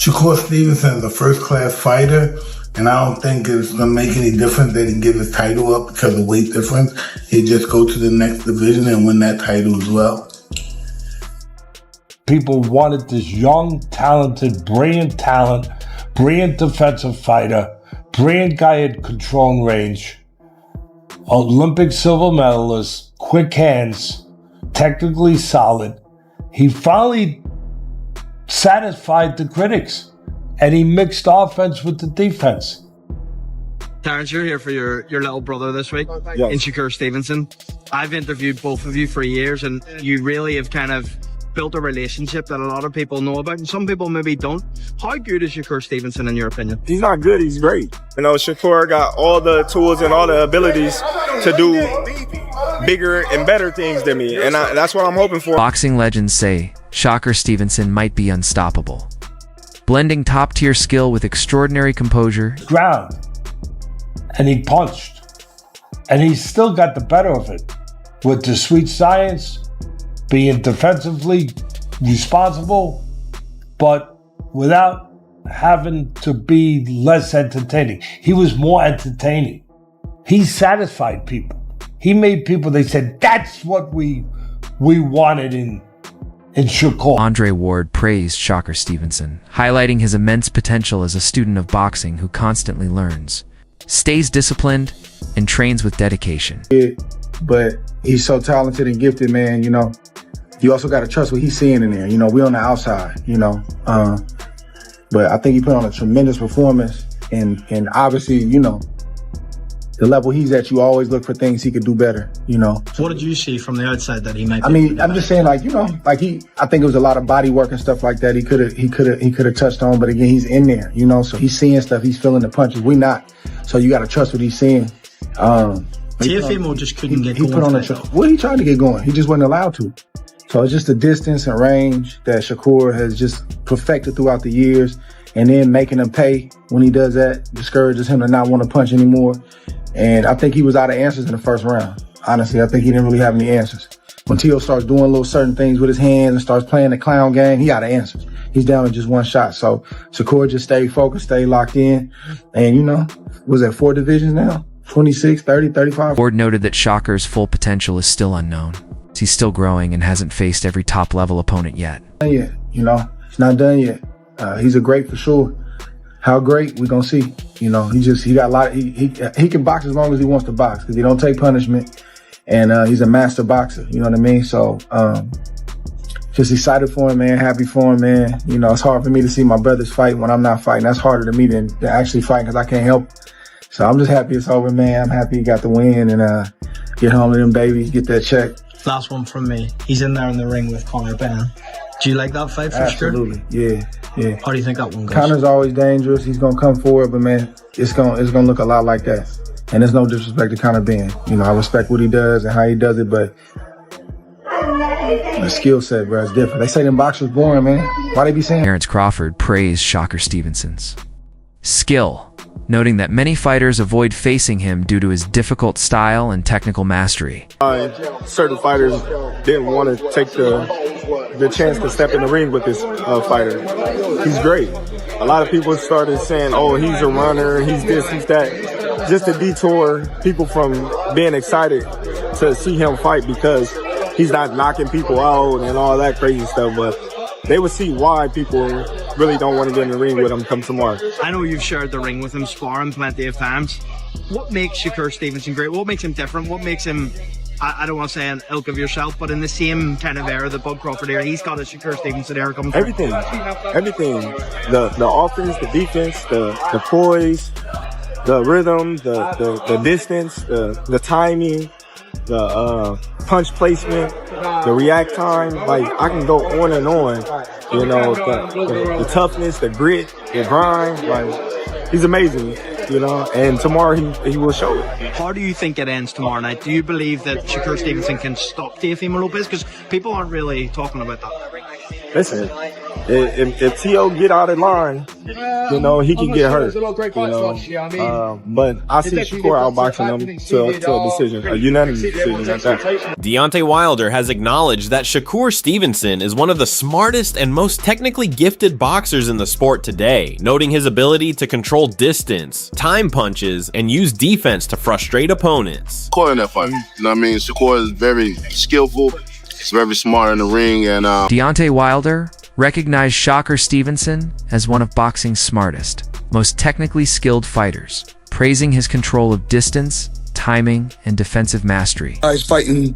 Shakur Stevenson is a first-class fighter, and I don't think it's going to make any difference that he give his title up because of weight difference. He'll just go to the next division and win that title as well. People wanted this young, talented, brilliant defensive fighter, brilliant guy at control and range, Olympic silver medalist, quick hands, technically solid. He finally satisfied the critics, and he mixed offense with the defense. Terrence, you're here for your little brother this week, Yes. in Shakur Stevenson. I've interviewed both of you for years, and you really have kind of built a relationship that a lot of people know about, and some people maybe don't. How good is Shakur Stevenson in your opinion? He's not good, he's great. You know, Shakur got all the tools and all the abilities to do bigger and better things than me, and that's what I'm hoping for. Boxing legends say Shakur Stevenson might be unstoppable. Blending top-tier skill with extraordinary composure. Ground, and he punched, and he still got the better of it with the sweet science, being defensively responsible, but without having to be less entertaining. He was more entertaining. He satisfied people. He made people, they said, that's what we wanted in Shakur. Andre Ward praised Shakur Stevenson, highlighting his immense potential as a student of boxing who constantly learns, stays disciplined, and trains with dedication. But he's so talented and gifted, man, you know. You also got to trust what he's seeing in there. You know, we're on the outside, you know. But I think he put on a tremendous performance. And obviously, you know, the level he's at, you always look for things he could do better, you know. What did you see from the outside that he might be? I mean, I'm just saying, like, you know, like I think it was a lot of body work and stuff like that he could have touched on. But again, he's in there, you know, so he's seeing stuff, he's feeling the punches. We not. So you got to trust what he's seeing. Teofimo just couldn't get going. He put on well, he tried to get going. He just wasn't allowed to. So it's just the distance and range that Shakur has just perfected throughout the years, and then making him pay when he does that discourages him to not want to punch anymore. And I think he was out of answers in the first round. Honestly, I think he didn't really have any answers. When Teo starts doing little certain things with his hands and starts playing the clown game, he out of answers. He's down with just one shot. So Shakur just stayed focused, stayed locked in. And, you know, was that 4 divisions now? 26, 30, 35. Ward noted that Shakur's full potential is still unknown. He's still growing and hasn't faced every top-level opponent yet. Yet, you know, he's not done yet. He's a great for sure. How great, we're gonna see. You know, he got a lot. He can box as long as he wants to box because he don't take punishment, and he's a master boxer. You know what I mean? So, just excited for him, man. Happy for him, man. You know, it's hard for me to see my brothers fight when I'm not fighting. That's harder to me than to actually fight because I can't help. So I'm just happy it's over, man. I'm happy he got the win and get home to them babies, get that check. Last one from me. He's in there in the ring with Conor Ben. Do you like that fight for Absolutely. sure? Yeah. How do you think that one goes? Conor's always dangerous. He's gonna come forward, but man, it's gonna look a lot like that. And there's no disrespect to Conor Ben. You know, I respect what he does and how he does it, but the skill set, bro, is different. They say them boxers boring, man. Why they be saying? Terrence Crawford praised Shakur Stevenson's skill, noting that many fighters avoid facing him due to his difficult style and technical mastery. Certain fighters didn't want to take the chance to step in the ring with this fighter. He's great. A lot of people started saying, oh, he's a runner, he's this, he's that, just to detour people from being excited to see him fight because he's not knocking people out and all that crazy stuff, but they would see why people really don't want to get in the ring with him come tomorrow. I know you've shared the ring with him, sparring plenty of times. What makes Shakur Stevenson great? What makes him different? What makes him, I don't want to say an ilk of yourself, but in the same kind of era, the Bud Crawford era, he's got a Shakur Stevenson era coming through. Everything. The offense, the defense, the poise, the rhythm, the distance, the timing, the punch placement, the react time. Like, I can go on and on. You know, the toughness, the grit, the grind. Like, he's amazing. You know, and tomorrow he will show it. How do you think it ends tomorrow night? Do you believe that Shakur Stevenson can stop Teofimo Lopez? Because people aren't really talking about that. Listen, if T.O. get out of line, you know, he can get hurt. But I see Shakur outboxing him to a decision, a unanimous decision at that. Deontay Wilder has acknowledged that Shakur Stevenson is one of the smartest and most technically gifted boxers in the sport today, noting his ability to control distance, time punches, and use defense to frustrate opponents. Shakur in that fight. You know what I mean? Shakur is very skillful. He's very smart in the ring. And Deontay Wilder recognized Shakur Stevenson as one of boxing's smartest, most technically skilled fighters, praising his control of distance, timing, and defensive mastery. Guys fighting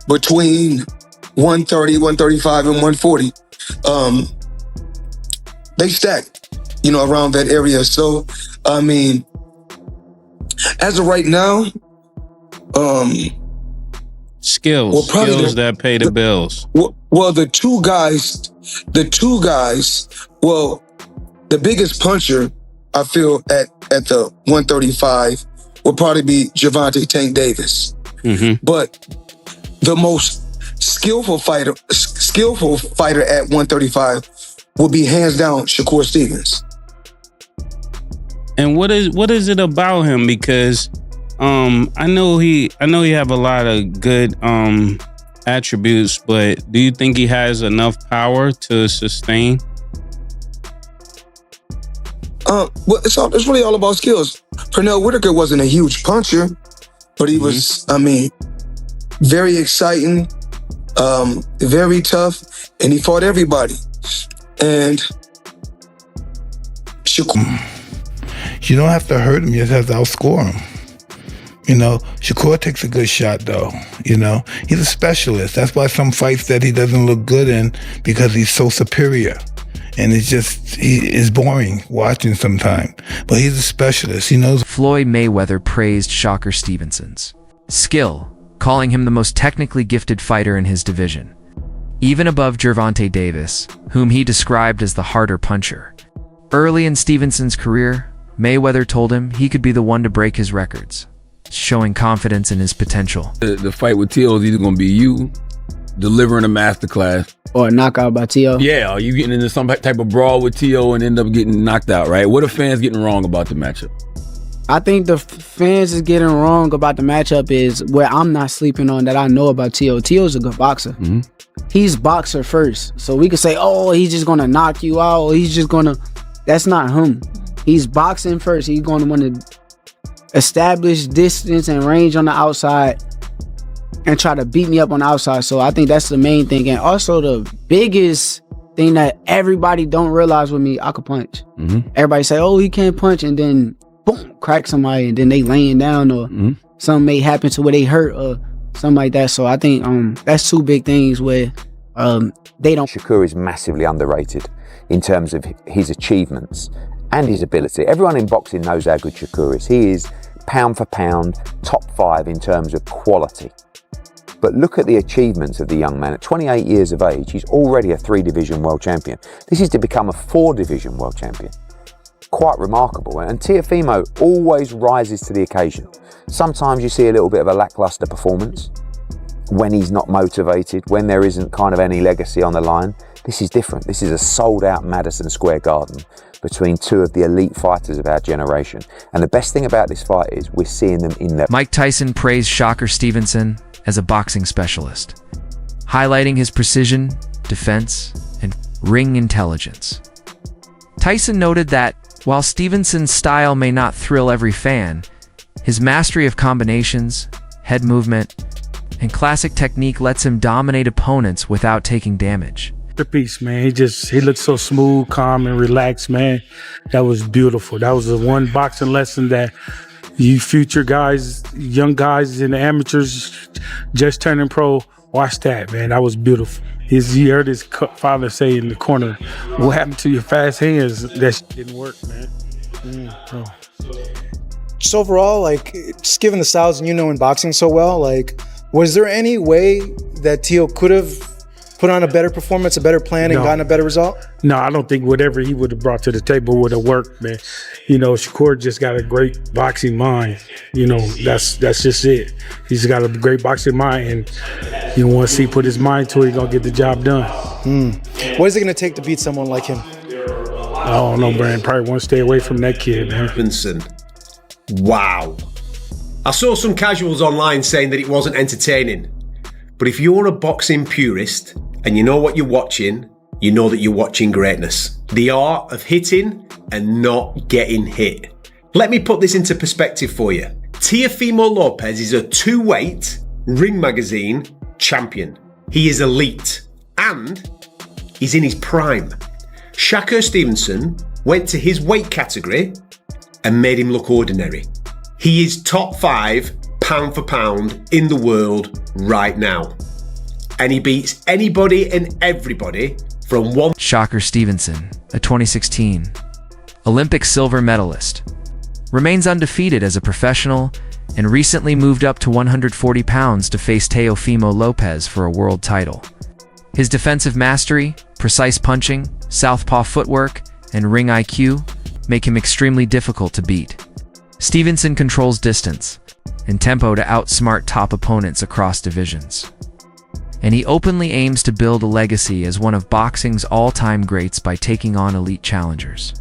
between 130, 135, and 140. They stacked, you know, around that area. So, I mean, as of right now, skills that pay the bills. Well, the two guys, well, the biggest puncher, I feel, at the 135 will probably be Gervonta Tank Davis. Mm-hmm. But the most skillful fighter at 135 will be hands down Shakur Stevens. And what is it about him? Because I know he have a lot of good attributes, but do you think he has enough power to sustain? Well, it's really all about skills. Pernell Whitaker wasn't a huge puncher, but he was, I mean, very exciting, very tough, and he fought everybody. And Shakur, you don't have to hurt him, you just have to outscore him. You know, Shakur takes a good shot, though. You know, he's a specialist. That's why some fights that he doesn't look good in, because he's so superior. And it's just, it's boring watching sometimes. But he's a specialist. He knows. Floyd Mayweather praised Shakur Stevenson's skill, calling him the most technically gifted fighter in his division, even above Gervonta Davis, whom he described as the harder puncher. Early in Stevenson's career, Mayweather told him he could be the one to break his records, showing confidence in his potential. The fight with T.O. is either going to be you delivering a masterclass or a knockout by T.O. Yeah, or you getting into some type of brawl with T.O. and end up getting knocked out, right? What are fans getting wrong about the matchup? I think the fans is getting wrong about the matchup is where I'm not sleeping on that I know about T.O. T.O.'s a good boxer. Mm-hmm. He's boxer first. So we could say, oh, he's just going to knock you out. Or he's just going to... That's not him. He's boxing first. He's going to want to establish distance and range on the outside and try to beat me up on the outside. So I think that's the main thing. And also the biggest thing that everybody don't realize with me, I could punch. Mm-hmm. Everybody say, oh, he can't punch, and then boom, crack somebody, and then they laying down, or something may happen to where they hurt or something like that. So I think that's two big things where they don't. Shakur is massively underrated in terms of his achievements and his ability. Everyone in boxing knows how good Shakur is. He is pound for pound top 5 in terms of quality. But look at the achievements of the young man. At 28 years of age, he's already a 3-division world champion. This is to become a 4-division world champion. Quite remarkable. And Teofimo always rises to the occasion. Sometimes you see a little bit of a lackluster performance when he's not motivated, when there isn't kind of any legacy on the line. This is different. This is a sold-out Madison Square Garden between two of the elite fighters of our generation. And the best thing about this fight is we're seeing them in there. Mike Tyson praised Shakur Stevenson as a boxing specialist, highlighting his precision, defense, and ring intelligence. Tyson noted that while Stevenson's style may not thrill every fan, his mastery of combinations, head movement, and classic technique lets him dominate opponents without taking damage. The piece, man. He looked so smooth, calm, and relaxed, man. That was beautiful. That was the one boxing lesson that you future guys, young guys and amateurs just turning pro, watch that, man. That was beautiful. You heard his father say in the corner, what happened to your fast hands? That didn't work, man. Just overall, like, just given the styles and in boxing so well, like, was there any way that Teo could have put on a better performance, a better plan, and gotten a better result? No, I don't think whatever he would have brought to the table would have worked, man. You know, Shakur just got a great boxing mind. You know, that's just it. He's got a great boxing mind, and you want to see put his mind to it, he's gonna get the job done. What is it going to take to beat someone like him? I don't know, Brian. Probably want to stay away from that kid, man. Stevenson. Wow. I saw some casuals online saying that it wasn't entertaining. But if you're a boxing purist and you know what you're watching, you know that you're watching greatness. The art of hitting and not getting hit. Let me put this into perspective for you. Teofimo Lopez is a 2-weight Ring Magazine champion. He is elite and he's in his prime. Shakur Stevenson went to his weight category and made him look ordinary. He is top 5 pound for pound in the world right now. And he beats anybody and everybody from one. Shakur Stevenson, a 2016 Olympic silver medalist, remains undefeated as a professional and recently moved up to 140 pounds to face Teofimo Lopez for a world title. His defensive mastery, precise punching, southpaw footwork, and ring IQ make him extremely difficult to beat. Stevenson controls distance and tempo to outsmart top opponents across divisions. And he openly aims to build a legacy as one of boxing's all-time greats by taking on elite challengers.